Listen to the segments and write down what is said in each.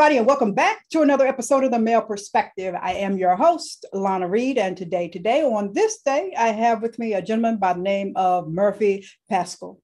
everybody, and welcome back to another episode of The Male Perspective. I am your host, Lana Reid, and today, on this day, I have with me a gentleman by the name of Murphy Paschall.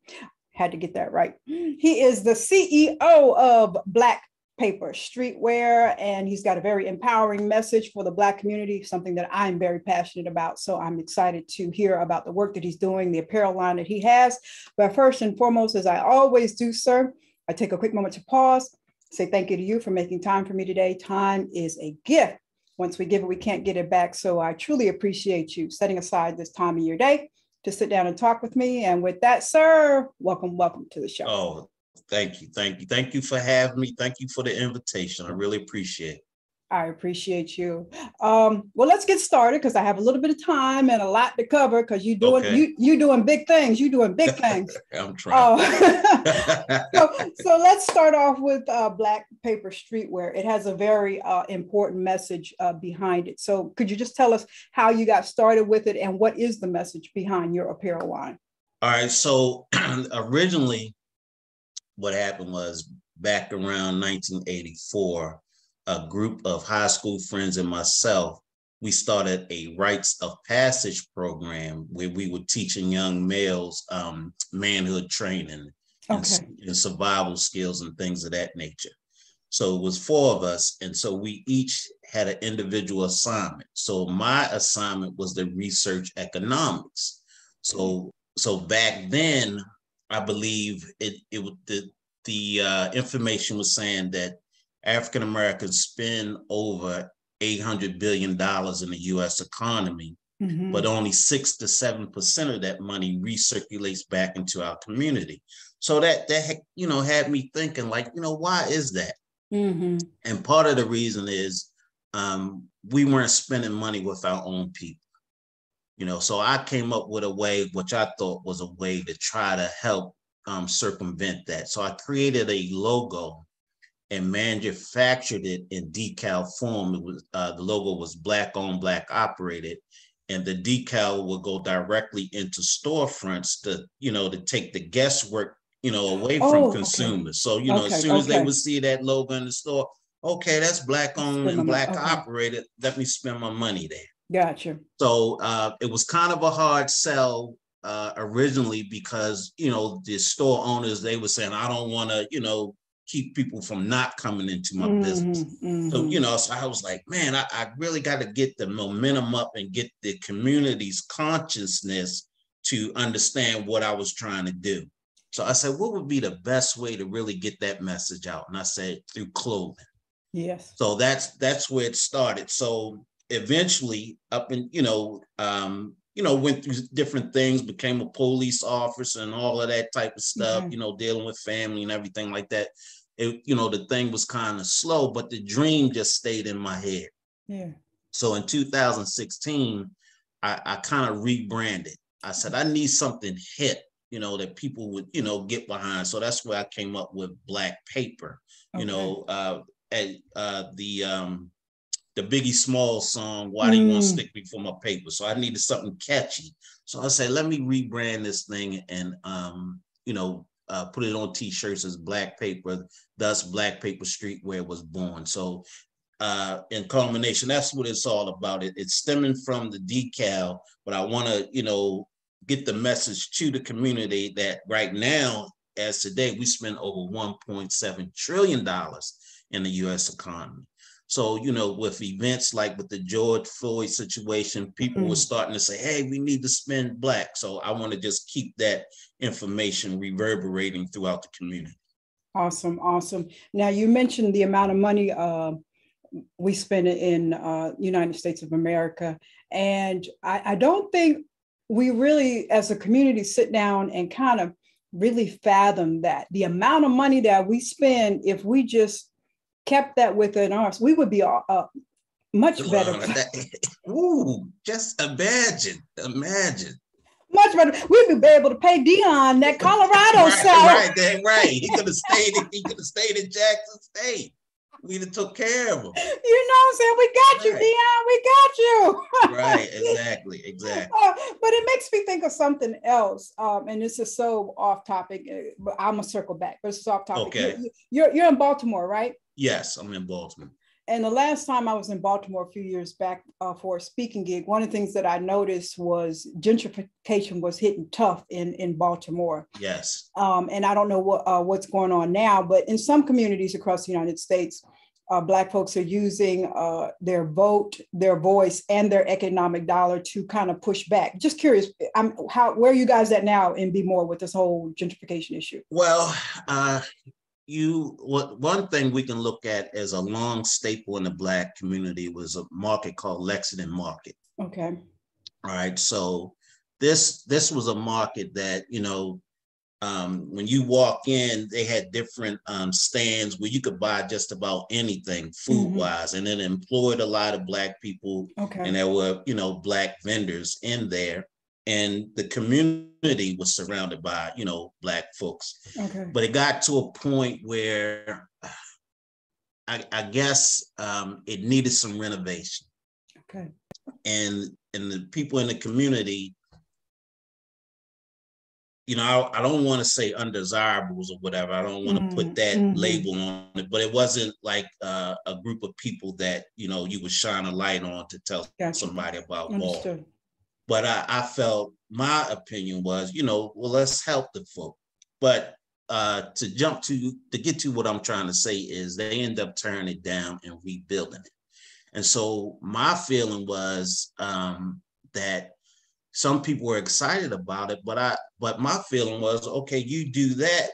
Had to get that right. He is the CEO of Black Paper Streetwear, and he's got a very empowering message for the Black community, something that I'm very passionate about. So I'm excited to hear about the work that he's doing, the apparel line that he has. But first and foremost, as I always do, sir, I take a quick moment to pause, say thank you to you for making time for me today. Time is a gift. Once we give it, we can't get it back. So I truly appreciate you setting aside this time of your day to sit down and talk with me. And with that, sir, welcome to the show. Oh, thank you. Thank you for having me. Thank you for the invitation. I really appreciate it. I appreciate you. Well, let's get started because I have a little bit of time and a lot to cover because you're doing big things. You're doing big things. I'm trying. So let's start off with Black Paper Streetwear. It has a very important message behind it. So could you just tell us how you got started with it and what is the message behind your apparel line? All right. So originally what happened was back around 1984, a group of high school friends and myself, we started a rites of passage program where we were teaching young males manhood training and survival skills and things of that nature. So it was 4 of us. And so we each had an individual assignment. So my assignment was the research economics. So back then, I believe the information was saying that African Americans spend over $800 billion in the U.S. economy, but only 6 to 7% of that money recirculates back into our community. So that had me thinking, why is that? And part of the reason is we weren't spending money with our own people. So I came up with a way, which I thought was a way to try to help circumvent that. So I created a logo and manufactured it in decal form. It was the logo was Black owned, Black operated, and the decal would go directly into storefronts to take the guesswork away from consumers. So as soon as they would see that logo in the store, okay, that's Black owned and Black operated. Let me spend my money there. Gotcha. So it was kind of a hard sell originally because the store owners, they were saying, I don't want to keep people from not coming into my business. So I was like, man, I really got to get the momentum up and get the community's consciousness to understand what I was trying to do. So I said, what would be the best way to really get that message out? And I said, through clothing. Yes. So that's where it started. So eventually went through different things, became a police officer and all of that type of stuff, dealing with family and everything like that. The thing was kind of slow, but the dream just stayed in my head. Yeah. So in 2016, I kind of rebranded. I said, I need something hip, that people would, get behind. So that's where I came up with Black Paper, the Biggie Smalls song, Why Do You Want to Stick Me for My Paper? So I needed something catchy. So I said, let me rebrand this thing and, put it on t-shirts as Black Paper. Thus, Black Paper Streetwear was born. So in culmination, that's what it's all about. It's stemming from the decal, but I want to, get the message to the community that right now, as today, we spend over $1.7 trillion in the U.S. economy. So, with events like with the George Floyd situation, people were starting to say, hey, we need to spend Black. So I want to just keep that information reverberating throughout the community. Awesome. Now, you mentioned the amount of money we spend in United States of America. And I don't think we really, as a community, sit down and kind of really fathom that. The amount of money that we spend, if we just kept that within us, we would be much better. Just imagine. Much better. We'd be able to pay Dion that Colorado salary. Right. He could have stayed in Jackson State. We'd have took care of him. You know what I'm saying? We got you, Dion. We got you. Right. Exactly. But it makes me think of something else. And this is so off topic, but I'm gonna circle back, but it's off topic. Okay. You're in Baltimore, right? Yes, I'm in Baltimore. And the last time I was in Baltimore a few years back for a speaking gig, one of the things that I noticed was gentrification was hitting tough in Baltimore. Yes. And I don't know what's going on now, but in some communities across the United States, Black folks are using their vote, their voice, and their economic dollar to kind of push back. Just curious, where are you guys at now in Be More with this whole gentrification issue? Well, one thing we can look at as a long staple in the Black community was a market called Lexington Market. Okay. All right. So this was a market that, when you walk in, they had different stands where you could buy just about anything food-wise, and it employed a lot of Black people. Okay. And there were, Black vendors in there. And the community was surrounded by, Black folks. Okay. But it got to a point where I guess it needed some renovation. Okay. And the people in the community, I don't want to say undesirables or whatever. I don't want to put that label on it, but it wasn't like a group of people that, you would shine a light on to tell somebody about ball. But I felt my opinion was, well, let's help the folk. But to get to what I'm trying to say is they end up tearing it down and rebuilding it. And so my feeling was that some people were excited about it, but my feeling was, okay, you do that,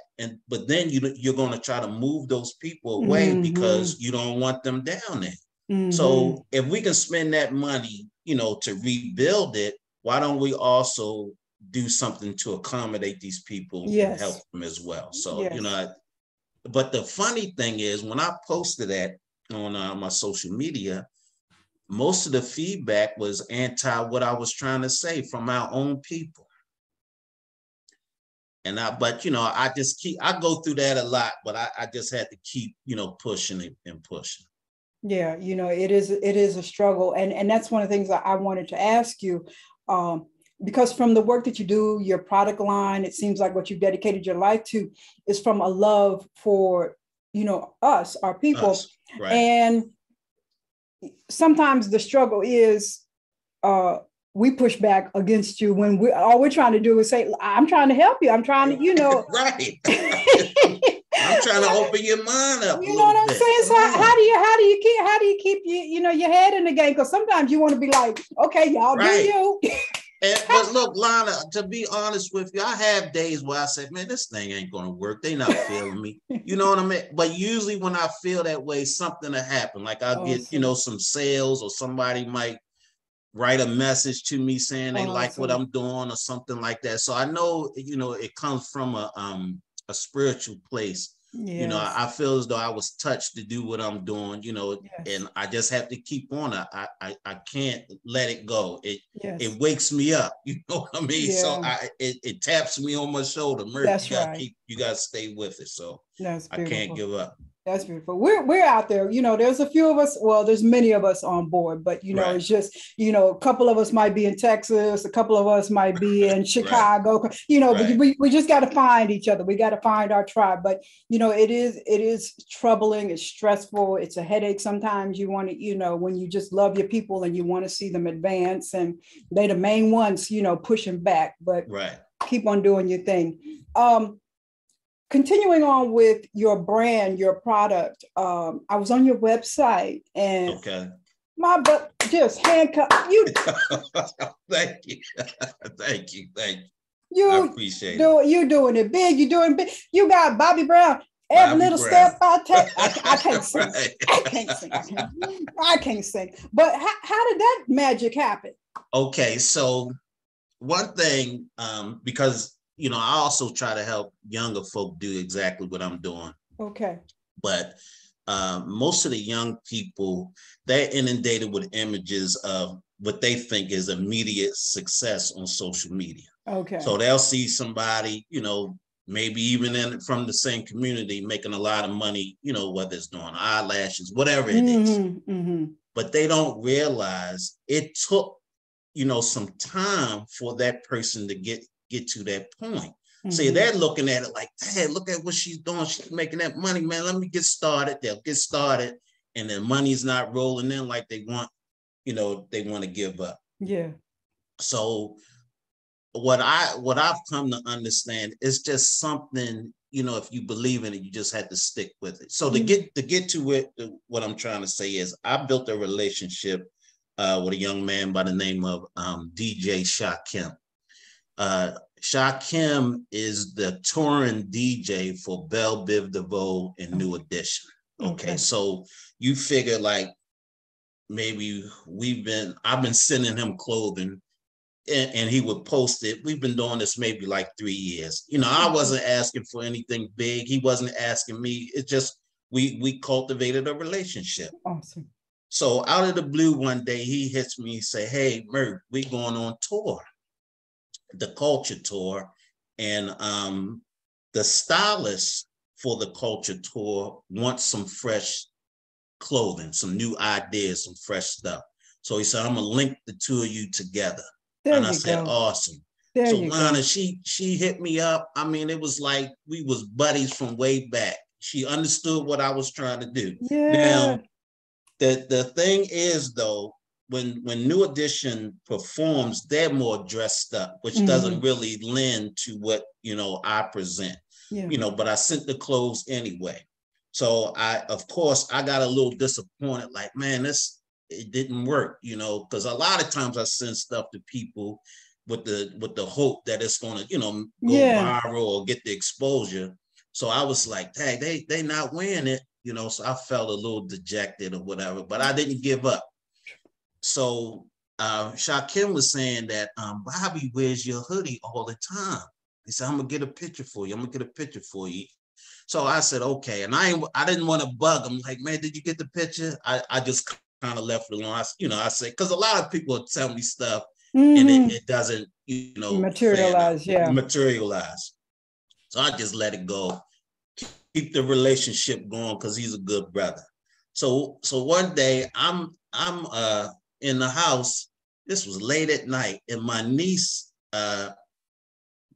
but then you're going to try to move those people away because you don't want them down there. So if we can spend that money, to rebuild it, why don't we also do something to accommodate these people and help them as well? So, but the funny thing is when I posted that on my social media, most of the feedback was anti what I was trying to say from our own people. And I go through that a lot, but I just had to keep, pushing and pushing. Yeah, it is a struggle. And that's one of the things that I wanted to ask you, because from the work that you do, your product line, it seems like what you've dedicated your life to is from a love for, us, our people. Us, right. And sometimes the struggle is we push back against you when all we're trying to do is say, I'm trying to help you. I'm trying to, right. I'm trying to open your mind up. You know what I'm saying? So how do you keep your head in the game? Because sometimes you want to be like, okay, y'all do you. But look, Lana, to be honest with you, I have days where I say, man, this thing ain't going to work. They not feeling me. You know what I mean? But usually when I feel that way, something will happen. Like I'll get, some sales, or somebody might write a message to me saying they like what I'm doing or something like that. So I know, it comes from a spiritual place. Yes. I feel as though I was touched to do what I'm doing, and I just have to keep on. I can't let it go. It wakes me up. You know what I mean? Yeah. So it taps me on my shoulder. Murphy, you gotta stay with it. So I can't give up. That's beautiful. We're out there. There's a few of us. Well, there's many of us on board, but it's just a couple of us might be in Texas, a couple of us might be in Chicago. But we just got to find each other. We got to find our tribe. But it is troubling. It's stressful. It's a headache. Sometimes you want to, when you just love your people and you want to see them advance, and they the main ones, pushing back. But keep on doing your thing. Continuing on with your brand, your product, I was on your website and my butt just handcuffed you. Thank you. Thank you. I appreciate it. You're doing it big. You're doing big. You got Bobby Brown. Every little step I take. I can't sing. I can't sing. But how did that magic happen? Okay, so one thing, because I also try to help younger folk do exactly what I'm doing. Okay. But most of the young people, they're inundated with images of what they think is immediate success on social media. Okay. So they'll see somebody, maybe even from the same community making a lot of money, whether it's doing eyelashes, whatever it is. But they don't realize it took, some time for that person to get to that point. See, they're looking at it like, hey, look at what she's doing. She's making that money, man. Let me get started. They'll get started, and then money's not rolling in like they want, they want to give up. Yeah. So what I've come to understand is just something, if you believe in it, you just had to stick with it. So to get to it, what I'm trying to say is I built a relationship with a young man by the name of DJ Shakim. Shakim is the touring DJ for Belle Biv DeVoe and New Edition. Okay, so you figure like maybe I've been sending him clothing and he would post it. We've been doing this maybe like 3 years. I wasn't asking for anything big. He wasn't asking me. It's just we cultivated a relationship. Awesome. So out of the blue one day, he hits me and say, hey, Murph, we going on tour, the culture tour. And the stylist for the culture tour wants some fresh clothing, some new ideas, some fresh stuff. So he said, I'm gonna link the two of you together. And I said, awesome. So Lana, she hit me up. I mean, it was like we was buddies from way back. She understood what I was trying to do. Yeah. Now, the thing is though, when New Edition performs, they're more dressed up, which doesn't really lend to what, I present, but I sent the clothes anyway. So of course, I got a little disappointed, like, man, it didn't work, because a lot of times I send stuff to people with the hope that it's going to, go viral or get the exposure. So I was like, hey, they not wearing it, so I felt a little dejected or whatever, but I didn't give up. So Shakim was saying that Bobby wears your hoodie all the time. He said, I'm gonna get a picture for you. So I said, okay. And I didn't want to bug him. Like, man, did you get the picture? I just kind of left it alone. I said, because a lot of people tell me stuff and it doesn't, materialize. So I just let it go. Keep the relationship going because he's a good brother. So one day I'm in the house. This was late at night, and my niece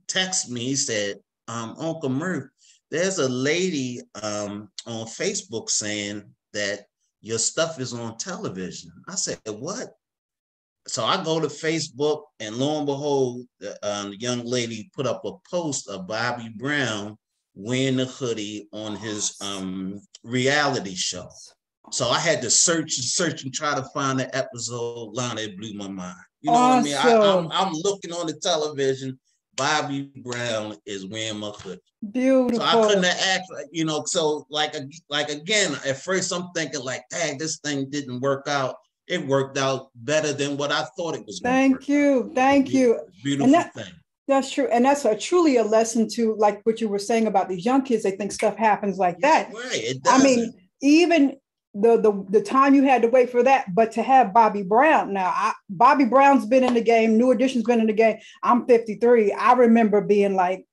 texted me. He said, Uncle Murph, there's a lady on Facebook saying that your stuff is on television. I said, what? So I go to Facebook, and lo and behold, the young lady put up a post of Bobby Brown wearing the hoodie on his reality show. So I had to search and try to find the episode. Lana, it blew my mind. You know what I mean? I'm looking on the television. Bobby Brown is wearing my hoodie. Beautiful. So I couldn't have asked, so like again, at first I'm thinking like, dang, this thing didn't work out. It worked out better than what I thought it was going to work out. Thank you. Beautiful thing. That's true. And that's truly a lesson to, like what you were saying about these young kids. They think stuff happens like that. Right. It doesn't. I mean, even the time you had to wait for that, but to have Bobby Brown now, Bobby Brown's been in the game. New Edition's been in the game. I'm 53. I remember being like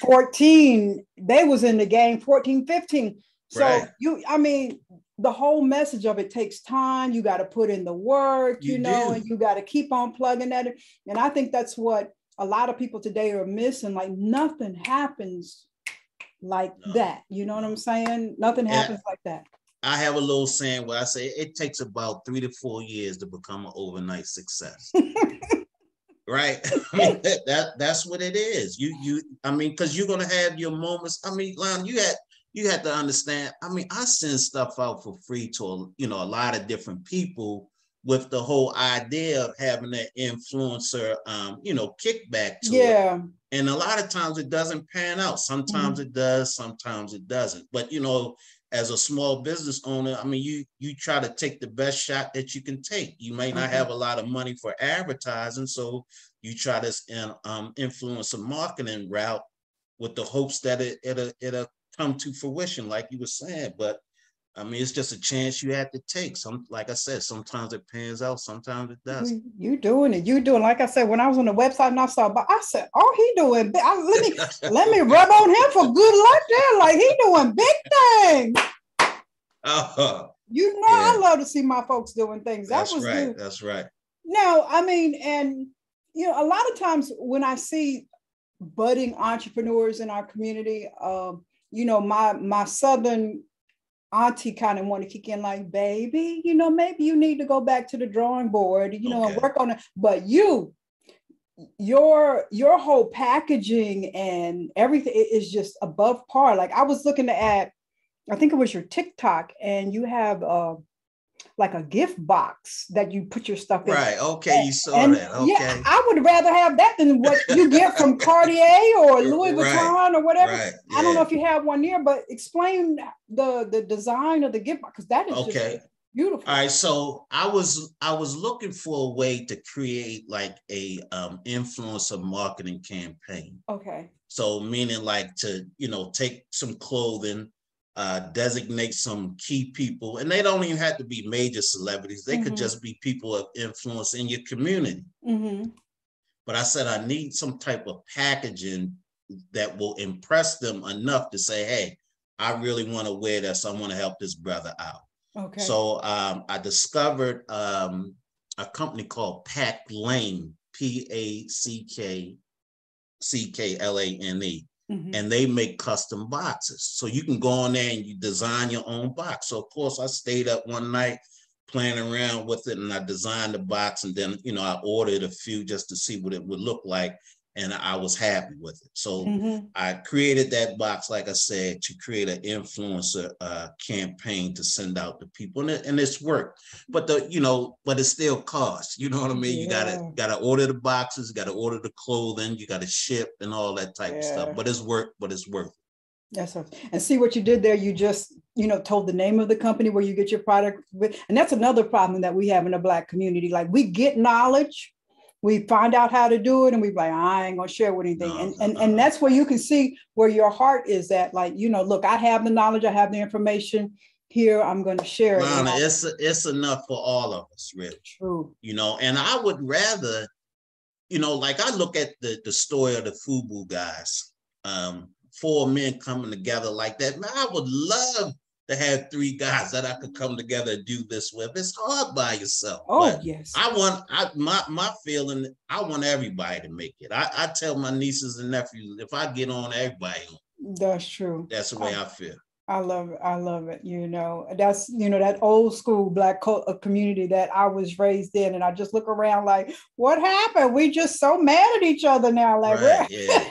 14. They was in the game 14, 15. So right. The whole message of it takes time. You got to put in the work, and you got to keep on plugging at it. And I think that's what a lot of people today are missing. Like nothing happens like that. You know what I'm saying? Nothing happens like that. I have a little saying where I say it takes about 3 to 4 years to become an overnight success. Right? I mean, that's what it is. Because you're gonna have your moments. I mean, Lon, you had to understand. I mean, I send stuff out for free to a lot of different people with the whole idea of having that influencer kickback to it. And a lot of times it doesn't pan out. Sometimes it does, sometimes it doesn't. But as a small business owner, I mean, you try to take the best shot that you can take. You may not have a lot of money for advertising, so you try to influence a marketing route with the hopes that it'll come to fruition, like you were saying. But I mean, it's just a chance you have to take. Like I said, sometimes it pans out, sometimes it doesn't. You doing it. Like I said, when I was on the website and I saw, but I said, oh, he doing big. Let me rub on him for good luck there. Like he doing big things. I love to see my folks doing things. That's right. That's right. No, I mean, and a lot of times when I see budding entrepreneurs in our community. You know, my Southern auntie kind of want to kick in like, baby, you know, maybe you need to go back to the drawing board, you know, and work on it. But your whole packaging and everything is just above par. Like I was looking at, I think it was your TikTok, and you have like a gift box that you put your stuff in. Right. Okay. You saw that. Okay. Yeah, I would rather have that than what you get from Cartier or Louis Vuitton or whatever. Right. Yeah. I don't know if you have one here, but explain the design of the gift box, because that is just beautiful. All right. So I was looking for a way to create like a influencer marketing campaign. Okay. So meaning like to, you know, take some clothing, designate some key people, and they don't even have to be major celebrities. They could just be people of influence in your community. But I said, I need some type of packaging that will impress them enough to say, hey, I really want to wear this. I want to help this brother out. Okay. So I discovered a company called Pack Lane, PACKLANE. And they make custom boxes. So you can go on there and you design your own box. So of course I stayed up one night playing around with it, and I designed the box, and then, you know, I ordered a few just to see what it would look like. And I was happy with it. So I created that box, like I said, to create an influencer campaign to send out to people, and it's worked. But but it still costs. You know what I mean? Yeah. You gotta order the boxes, you gotta order the clothing, you gotta ship and all that type of stuff. But it's worth it. That's right. And see what you did there. You just, you know, told the name of the company where you get your product with, and that's another problem that we have in the Black community. Like we get knowledge. We find out how to do it, and we're like, I ain't gonna share with anything. And that's where you can see where your heart is at. Like, you know, look, I have the knowledge, I have the information here, I'm gonna share it. Lana, it's enough for all of us, Rich. True. You know, and I would rather, you know, like I look at the story of the FUBU guys, 4 men coming together like that. Man, I would love to have 3 guys that I could come together and do this with. It's hard by yourself. Oh, yes. My feeling, I want everybody to make it. I tell my nieces and nephews, if I get on, everybody on. That's true. That's the way I feel. I love it. I love it. You know, that's, you know, that old school Black community that I was raised in. And I just look around like, what happened? We just so mad at each other now. Like, right, yeah.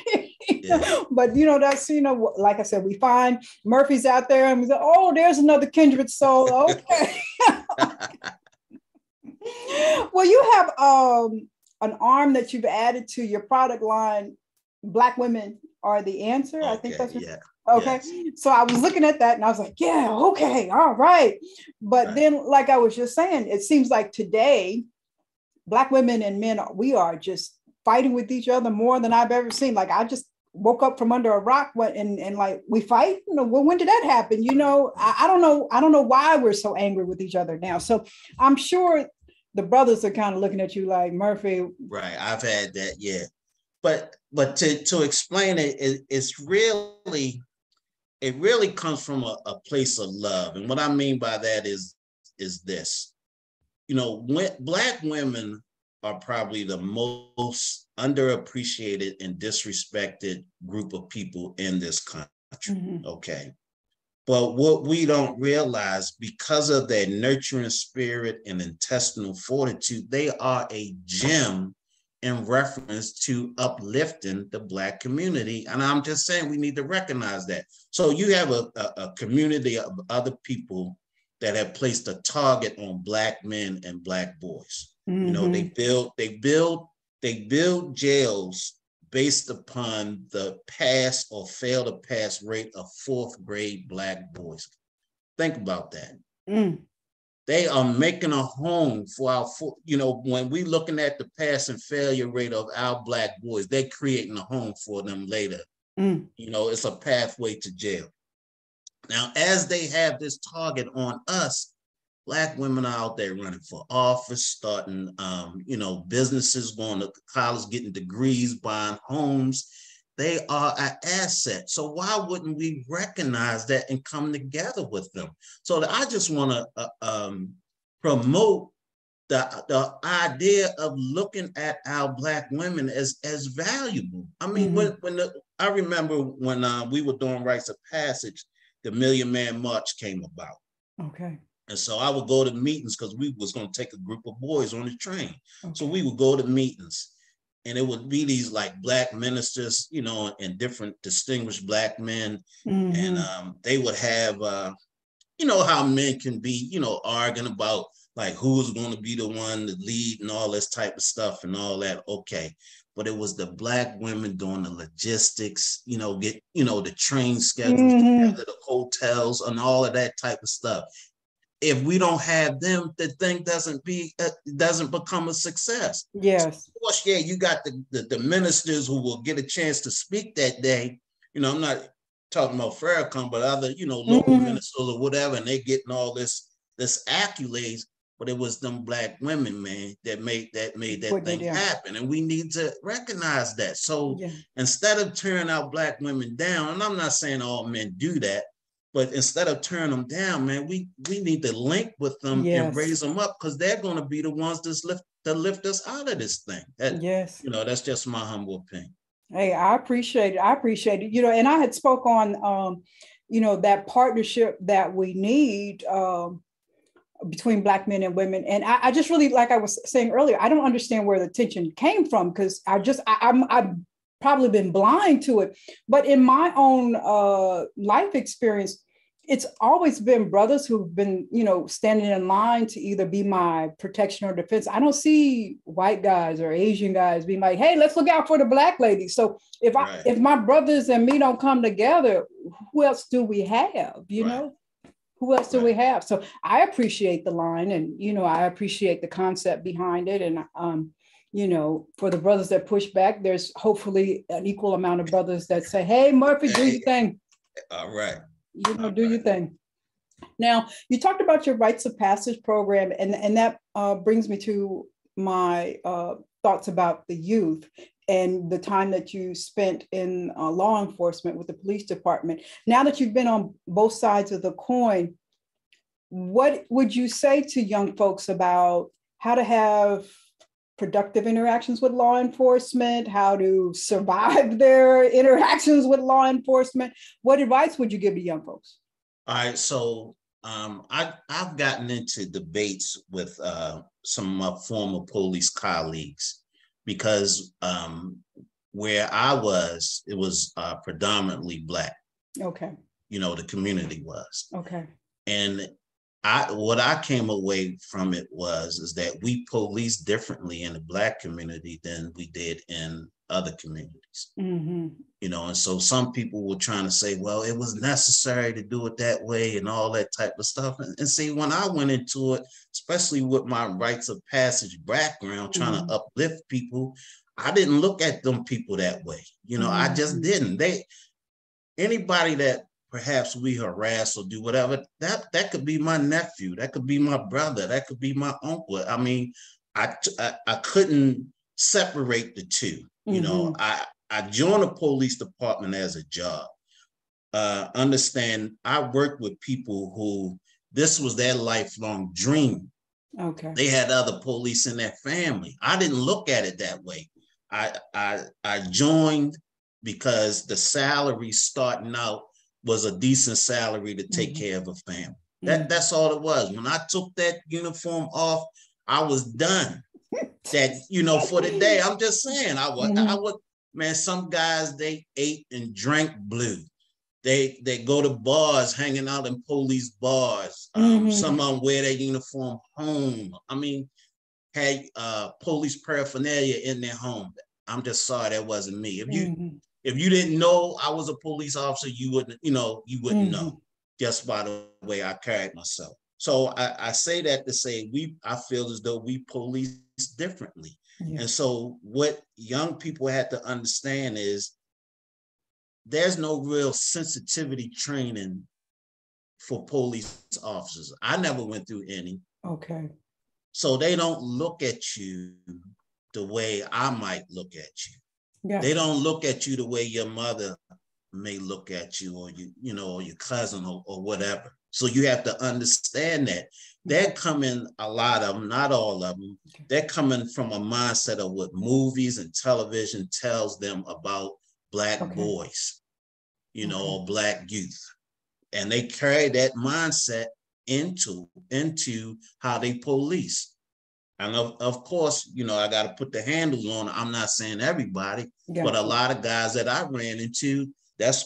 But, you know, that's, you know, like I said, we find Murphy's out there and we say, oh, there's another kindred soul. Okay. Well, you have an arm that you've added to your product line, Black Women Are the Answer. Okay, I think that's okay. Yes. So I was looking at that and I was like, yeah, okay, all right. But then, like I was just saying, it seems like today, Black women and men, we are just fighting with each other more than I've ever seen. Like I just woke up from under a rock and like we fight. You know, well, when did that happen? You know, I don't know. I don't know why we're so angry with each other now. So I'm sure the brothers are kind of looking at you like, Murphy. Right. I've had that. Yeah. But to explain it, it really comes from a place of love. And what I mean by that is this, you know, Black women are probably the most underappreciated and disrespected group of people in this country. Okay. But what we don't realize, because of their nurturing spirit and intestinal fortitude, they are a gem in reference to uplifting the Black community. And I'm just saying we need to recognize that. So you have a community of other people that have placed a target on Black men and Black boys. You know, they build jails based upon the pass or fail to pass rate of 4th grade Black boys. Think about that. They are making a home for our, you know, when we looking at the pass and failure rate of our Black boys, they're creating a home for them later. You know, it's a pathway to jail. Now, as they have this target on us, Black women are out there running for office, starting, you know, businesses, going to college, getting degrees, buying homes. They are an asset. So why wouldn't we recognize that and come together with them? So I just want to promote the idea of looking at our Black women as valuable. I mean, I remember when we were doing rites of passage, the Million Man March came about. Okay. And so I would go to meetings because we was going to take a group of boys on the train. Okay. So we would go to meetings, and it would be these like Black ministers, you know, and different distinguished Black men. And they would have, you know, how men can be, you know, arguing about like who's going to be the one to lead and all this type of stuff and all that. Okay. But it was the Black women doing the logistics, you know, get, you know, the train schedules together, the hotels and all of that type of stuff. If we don't have them, the thing doesn't become a success. Yes. Of course, yeah, you got the ministers who will get a chance to speak that day. You know, I'm not talking about Farrakhan, but other, you know, local ministers or whatever, and they getting all this accolades. But it was them Black women, man, that made that thing happen. And we need to recognize that. So instead of turning our Black women down, and I'm not saying all men do that, but instead of turning them down, man, we need to link with them and raise them up, because they're going to be the ones that lift us out of this thing. You know, that's just my humble opinion. Hey, I appreciate it. You know, and I had spoke on, you know, that partnership that we need between Black men and women. And I just really, like I was saying earlier, I don't understand where the tension came from, because I've probably been blind to it. But in my own life experience, it's always been brothers who've been, you know, standing in line to either be my protection or defense. I don't see white guys or Asian guys being like, hey, let's look out for the Black lady. So if my brothers and me don't come together, who else do we have, you know? Who else do we have? So I appreciate the line, and, you know, I appreciate the concept behind it. And, you know, for the brothers that push back, there's hopefully an equal amount of brothers that say, hey, Murphy, do your thing. All right. You know, do your thing. Now, you talked about your rites of passage program, and that brings me to my thoughts about the youth and the time that you spent in law enforcement with the police department. Now that you've been on both sides of the coin, what would you say to young folks about how to have productive interactions with law enforcement, how to survive their interactions with law enforcement? What advice would you give to young folks? All right, so I've gotten into debates with some of my former police colleagues, because where I was, it was predominantly Black. Okay. You know, the community was. Okay. And what I came away from it is that we police differently in the Black community than we did in other communities. You know, and so some people were trying to say, well, it was necessary to do it that way and all that type of stuff. And see, when I went into it, especially with my rites of passage background, trying to uplift people, I didn't look at them people that way. You know, I just didn't. Anybody that perhaps we harass or do whatever, that could be my nephew, that could be my brother, that could be my uncle. I mean, I couldn't separate the two. You know, I joined the police department as a job. Understand, I worked with people who this was their lifelong dream. Okay. They had other police in their family. I didn't look at it that way. I joined because the salary starting out was a decent salary to take care of a family. That's all it was. When I took that uniform off, I was done. That, you know, for the day, I'm just saying, I would, man, some guys, they ate and drank blue. They go to bars, hanging out in police bars. Some of them wear their uniform home. I mean, had police paraphernalia in their home. I'm just sorry that wasn't me. If you didn't know I was a police officer, you wouldn't know just by the way I carried myself. So I say that to say I feel as though we police differently. And so what young people had to understand is there's no real sensitivity training for police officers. I never went through any. Okay. So they don't look at you the way I might look at you. Yeah. They don't look at you the way your mother may look at you, or or your cousin, or whatever. So you have to understand that. They're coming, a lot of them, not all of them, they're coming from a mindset of what movies and television tells them about Black boys, you know, or Black youth. And they carry that mindset into how they police. And of course, you know, I got to put the handles on it. I'm not saying everybody, but a lot of guys that I ran into, that's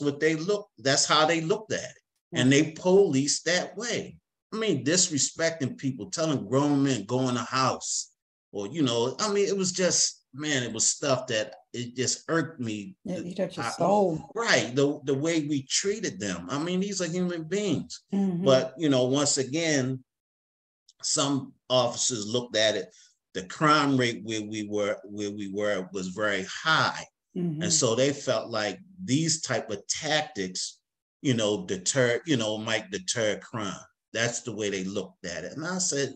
how they looked at it. And they police that way. I mean, disrespecting people, telling grown men go in the house, or, you know, I mean, it was just, man, it was stuff that it just irked me. You touch your soul. Right, the way we treated them. I mean, these are human beings. But, you know, once again, some officers looked at it. The crime rate where we were was very high. And so they felt like these type of tactics, you know, might deter crime. That's the way they looked at it. And I said,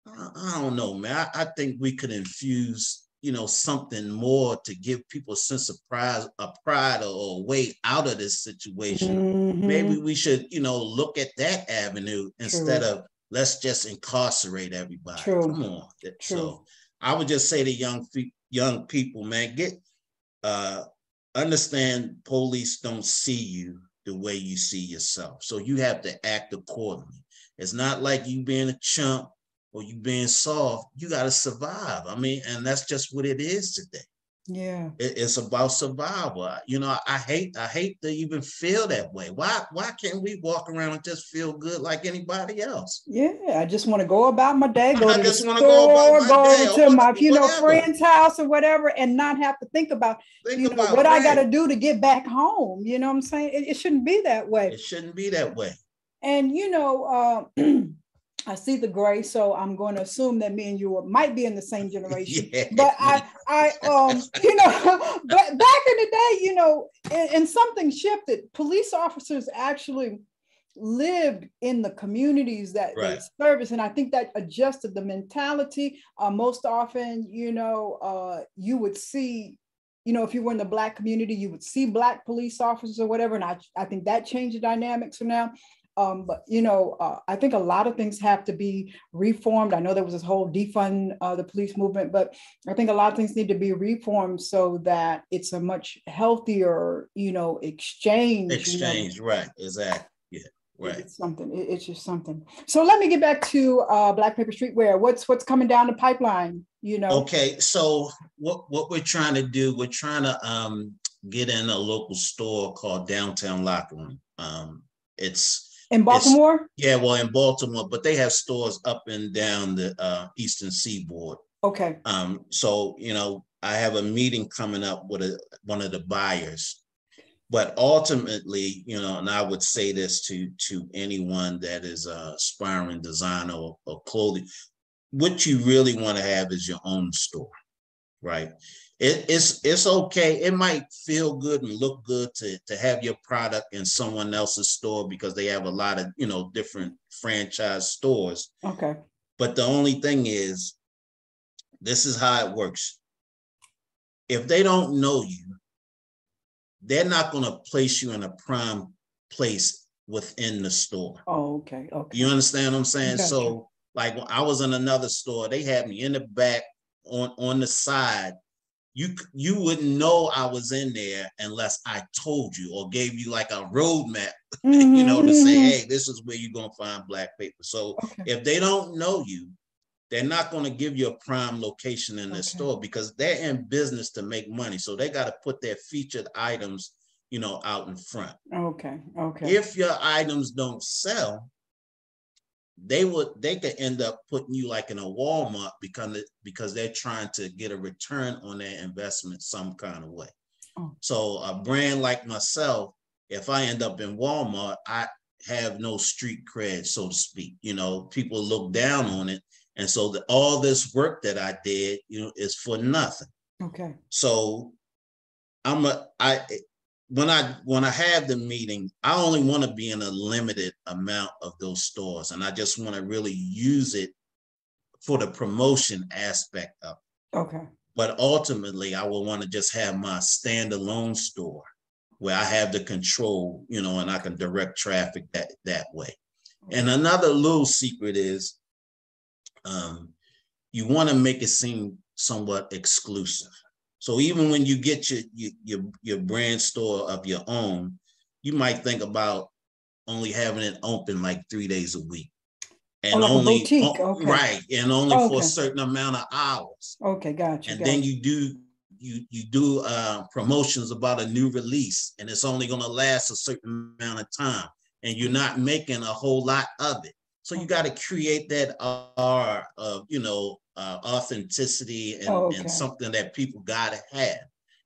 I don't know, man. I think we could infuse, you know, something more to give people a sense of pride or a way out of this situation. Maybe we should, you know, look at that avenue instead of let's just incarcerate everybody. Come on. So I would just say to young people, man, understand police don't see you the way you see yourself. So you have to act accordingly. It's not like you being a chump or you being soft. You got to survive. I mean, and that's just what it is today. Yeah. It's about survival. You know, I hate to even feel that way. Why can't we walk around and just feel good like anybody else? Yeah, I just want to go about my day, go to the store, go to my, you know, friend's house or whatever, and not have to think about what I got to do to get back home. You know what I'm saying? It shouldn't be that way. It shouldn't be that way. And, you know, I see the gray, so I'm going to assume that me and you might be in the same generation. But I you know, but back in the day, you know, and something shifted. Police officers actually lived in the communities that they service, and I think that adjusted the mentality. Most often, you know, you would see, you know, if you were in the Black community, you would see Black police officers or whatever, and I think that changed the dynamics for now. But, you know, I think a lot of things have to be reformed. I know there was this whole defund the police movement, but I think a lot of things need to be reformed so that it's a much healthier, you know, exchange. You know? Right, exactly. Yeah, right. It's just something. So let me get back to Black Paper Streetwear. What's coming down the pipeline, you know? Okay, so what we're trying to do, we're trying to get in a local store called Downtown Locker Room. It's in Baltimore? Well, in Baltimore, but they have stores up and down the Eastern Seaboard. Okay. So, you know, I have a meeting coming up with one of the buyers. But ultimately, you know, and I would say this to anyone that is a aspiring designer or clothing, what you really want to have is your own store, right? It's okay. It might feel good and look good to have your product in someone else's store because they have a lot of, you know, different franchise stores. Okay. But the only thing is, this is how it works. If they don't know you, they're not going to place you in a prime place within the store. Oh, okay. Okay. You understand what I'm saying? Gotcha. So, like when I was in another store, they had me in the back on the side. You wouldn't know I was in there unless I told you or gave you like a roadmap, you know, to say, hey, this is where you're going to find Black Paper. So if they don't know you, they're not going to give you a prime location in the store because they're in business to make money. So they got to put their featured items, you know, out in front. Okay. If your items don't sell, they could end up putting you like in a Walmart because they're trying to get a return on their investment some kind of way. So a brand like myself, if I end up in Walmart, I have no street cred, so to speak. You know, people look down on it. And so all this work that I did, you know, is for nothing. Okay. So when I have the meeting, I only want to be in a limited amount of those stores. And I just want to really use it for the promotion aspect of it. Okay. But ultimately, I will want to just have my standalone store where I have the control, you know, and I can direct traffic that way. And another little secret is you want to make it seem somewhat exclusive. So even when you get your brand store of your own, you might think about only having it open like 3 days a week. And like only a boutique, okay. Right, and only for a certain amount of hours. Okay, gotcha. And then you do promotions about a new release, and it's only going to last a certain amount of time, and you're not making a whole lot of it. So you got to create that aura of authenticity and something that people got to have.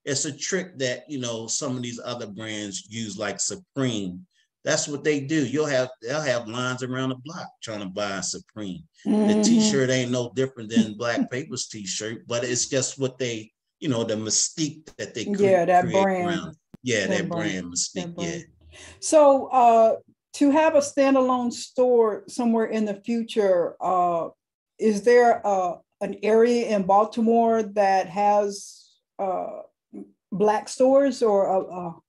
It's a trick that some of these other brands use, like Supreme. That's what they do. They'll have lines around the block trying to buy a Supreme. The T-shirt ain't no different than Black Paper's T-shirt, but it's just what they, the mystique that they create around. Yeah, that brand mystique. Yeah. So to have a standalone store somewhere in the future, is there an area in Baltimore that has Black stores or?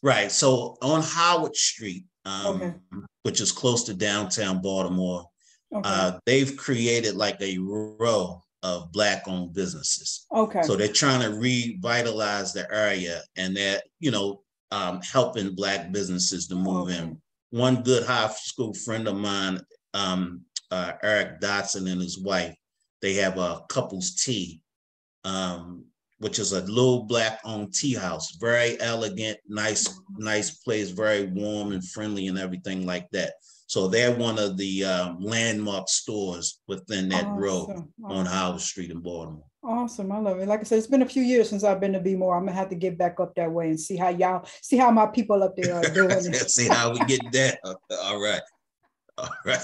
Right. So on Howard Street, which is close to downtown Baltimore, they've created like a row of Black-owned businesses. Okay. So they're trying to revitalize the area, and they're, helping Black businesses to move in. One good high school friend of mine, Eric Dotson, and his wife, they have a couple's tea, which is a little Black-owned tea house, very elegant, nice place, very warm and friendly and everything like that. So they're one of the landmark stores within that row on Howard Street in Baltimore. Awesome, I love it. Like I said, it's been a few years since I've been to Bmore. I'm gonna have to get back up that way and see how my people up there are doing it. See how we get that. All right. All right.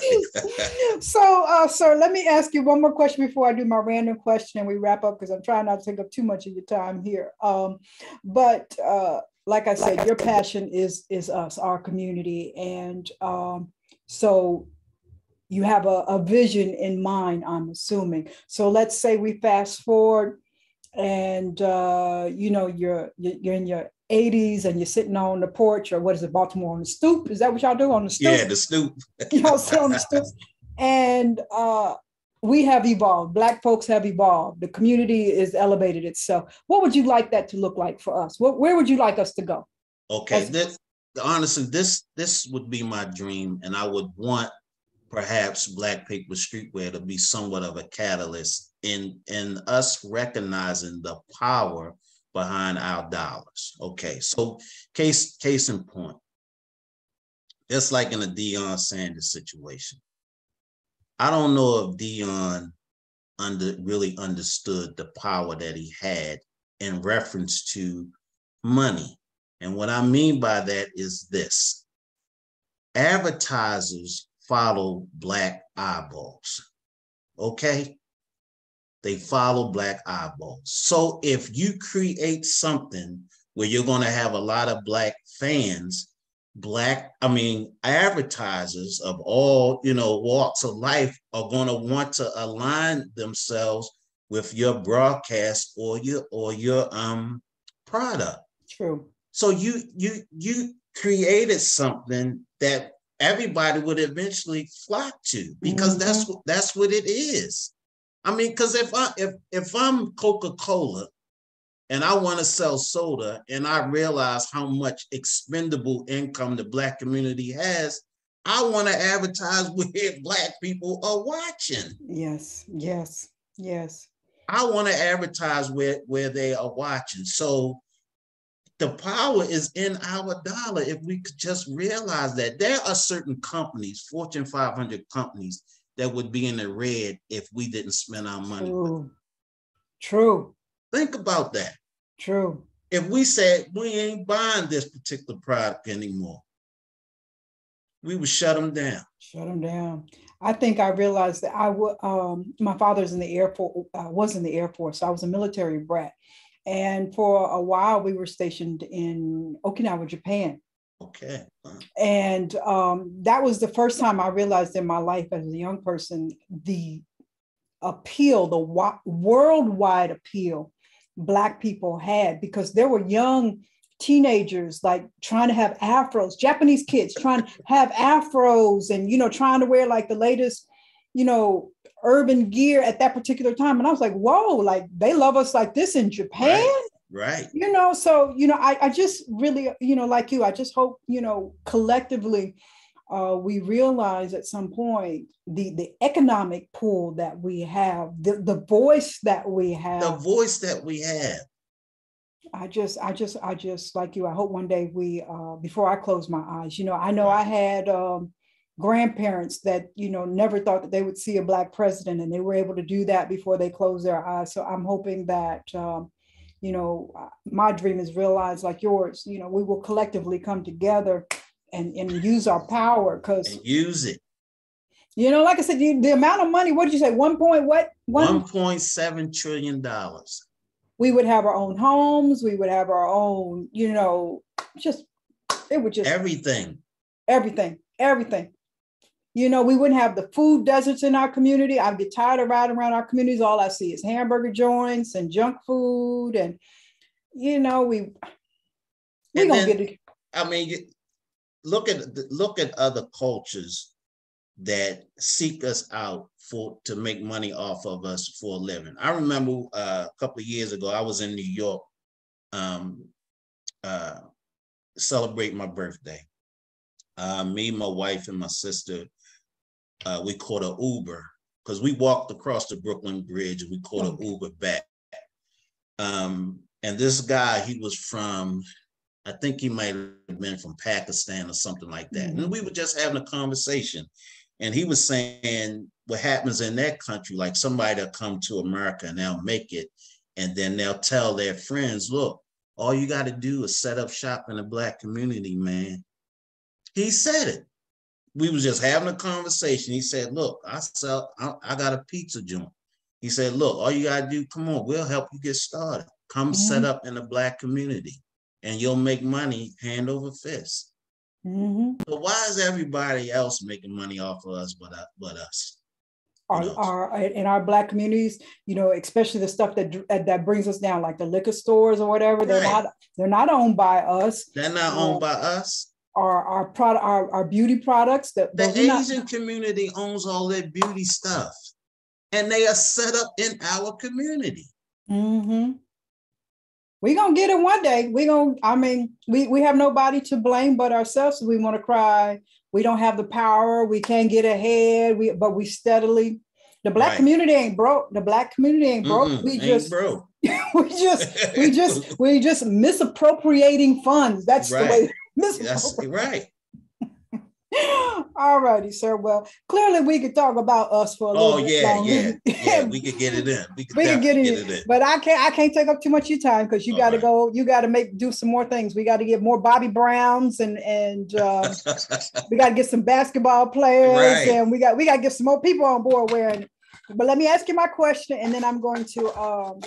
So, sir, let me ask you one more question before I do my random question and we wrap up, because I'm trying not to take up too much of your time here. But like I said, your passion is us, our community, and so you have a vision in mind, I'm assuming. So let's say we fast forward, and you're in your 80s and you're sitting on the porch, or what is it, Baltimore on the stoop? Is that what y'all do, on the stoop? Yeah, the stoop. Y'all sit on the stoop. And we have evolved. Black folks have evolved. The community is elevated itself. What would you like that to look like for us? Where would you like us to go? Okay, honestly, this would be my dream, and I would want perhaps Black Paper Streetwear to be somewhat of a catalyst in us recognizing the power behind our dollars. Okay, so case in point, just like in a Deion Sanders situation, I don't know if Deion really understood the power that he had in reference to money. And what I mean by that is this: advertisers follow Black eyeballs, okay? They follow Black eyeballs. So if you create something where you're going to have a lot of Black fans, advertisers of all, walks of life are going to want to align themselves with your broadcast or your product. True. So you created something that everybody would eventually flock to, because that's what it is. I mean, because if I'm Coca-Cola and I want to sell soda and I realize how much expendable income the Black community has, I want to advertise where Black people are watching. Yes. I want to advertise where they are watching. So the power is in our dollar. If we could just realize that there are certain companies, Fortune 500 companies, that would be in the red if we didn't spend our money. True. Think about that. True. If we said we ain't buying this particular product anymore, we would shut them down. Shut them down. I think I realized that I would. My father's in the Air Force. Was in the Air Force. So I was a military brat. And for a while, we were stationed in Okinawa, Japan. Okay. And that was the first time I realized in my life as a young person, the appeal, the worldwide appeal Black people had, because there were young teenagers like trying to have afros, Japanese kids trying to have afros and, trying to wear like the latest, urban gear at that particular time. And I was like, whoa, like they love us like this in Japan. Right. So, I just really, like you, I just hope, collectively, we realize at some point the economic pool that we have, the voice that we have. The voice that we have. I just like you, I hope one day we, before I close my eyes, I know I had grandparents that, never thought that they would see a Black president, and they were able to do that before they closed their eyes. So I'm hoping that, my dream is realized like yours. We will collectively come together and use our power, because use it. Like I said, the amount of money, what did you say? $1.7 trillion. We would have our own homes. We would have our own, it would just everything. We wouldn't have the food deserts in our community. I'd get tired of riding around our communities. All I see is hamburger joints and junk food. And, we gonna get it. I mean, look at other cultures that seek us out to make money off of us for a living. I remember a couple of years ago, I was in New York celebrating my birthday. Me, my wife, and my sister, we caught an Uber, because we walked across the Brooklyn Bridge, and we caught an Uber back. And this guy, he was from, I think he might have been from Pakistan or something like that. Mm-hmm. And we were just having a conversation. And he was saying what happens in that country, like somebody will come to America and they'll make it, and then they'll tell their friends, look, all you got to do is set up shop in the Black community, man. He said it. We was just having a conversation. He said, look, I got a pizza joint. He said, look, all you got to do, come on, we'll help you get started. Come set up in the Black community, and you'll make money hand over fist. But why is everybody else making money off of us but us? In our Black communities, especially the stuff that brings us down, like the liquor stores or whatever, right. They're not owned by us. They're not owned by us. Our beauty products. The Asian community owns all their beauty stuff, and they are set up in our community. We're going to get it one day. We have nobody to blame but ourselves. We want to cry. We don't have the power. We can't get ahead. But we steadily, the Black community ain't broke. The Black community ain't broke. We just misappropriating funds. That's the way. That's right. All righty, sir. Well, clearly we could talk about us for a little bit longer. Yeah. We could get it in. We could get it in. But I can't take up too much of your time, because you got to go. You got to do some more things. We got to get more Bobby Browns, and we got to get some basketball players, and we got to get some more people on board wearing. But let me ask you my question, and then I'm going to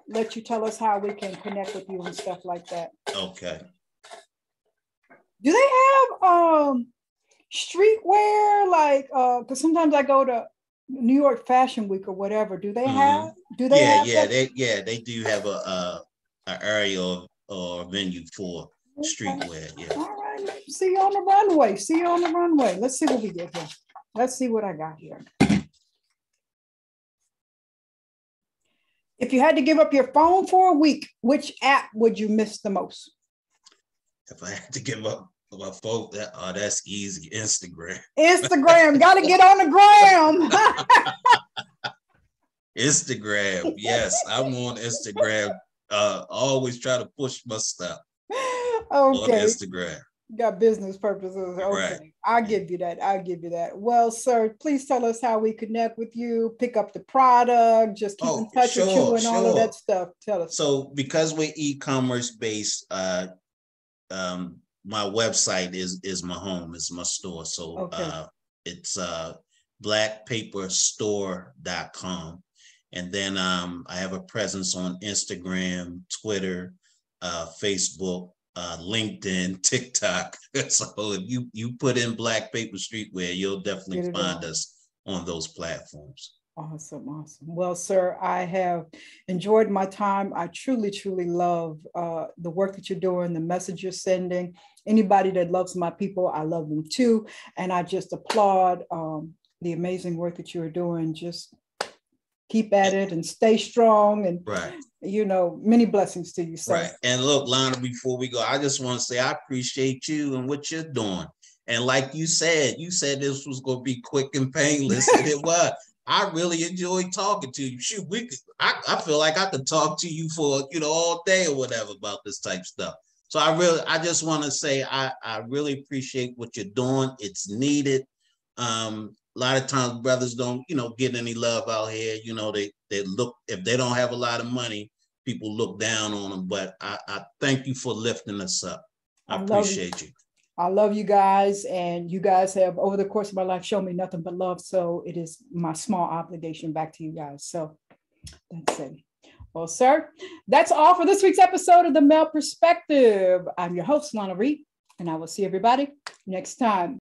let you tell us how we can connect with you and stuff like that. Okay. Do they have streetwear, like, because sometimes I go to New York Fashion Week or whatever. Do they have? They do have a area or venue for streetwear. Yeah. All right. See you on the runway. Let's see what we get here. Let's see what I got here. If you had to give up your phone for a week, which app would you miss the most? If I had to give up my phone, that's easy. Instagram. Got to get on the gram. Instagram. Yes, I'm on Instagram. Always try to push my stuff. Okay. On Instagram. Got business purposes. Okay. Right. I'll give you that. Well, sir, please tell us how we connect with you, pick up the product, just keep in touch with you and all of that stuff. Tell us. So because we're e-commerce based, my website is my home, is my store. So it's blackpaperstore.com. And then I have a presence on Instagram, Twitter, Facebook, LinkedIn, TikTok. So if you put in Black Paper Streetwear, you'll definitely find us on those platforms. Awesome, awesome. Well, sir, I have enjoyed my time. I truly, truly love the work that you're doing, the message you're sending. Anybody that loves my people, I love them too. And I just applaud the amazing work that you're doing. Just keep at it and stay strong. And, right. You know, many blessings to you, sir. Right. And look, Lana, before we go, I just want to say I appreciate you and what you're doing. And like you said this was going to be quick and painless, and it was. I really enjoyed talking to you. Shoot, I feel like I could talk to you for, all day or whatever about this type of stuff. So I just want to say I really appreciate what you're doing. It's needed. A lot of times brothers don't, get any love out here. They look, if they don't have a lot of money, people look down on them. But I thank you for lifting us up. I appreciate you. I love you guys, and you guys have, over the course of my life, shown me nothing but love. So it is my small obligation back to you guys. So that's it. Well, sir, that's all for this week's episode of The Male Perspective. I'm your host, Lana Reid, and I will see everybody next time.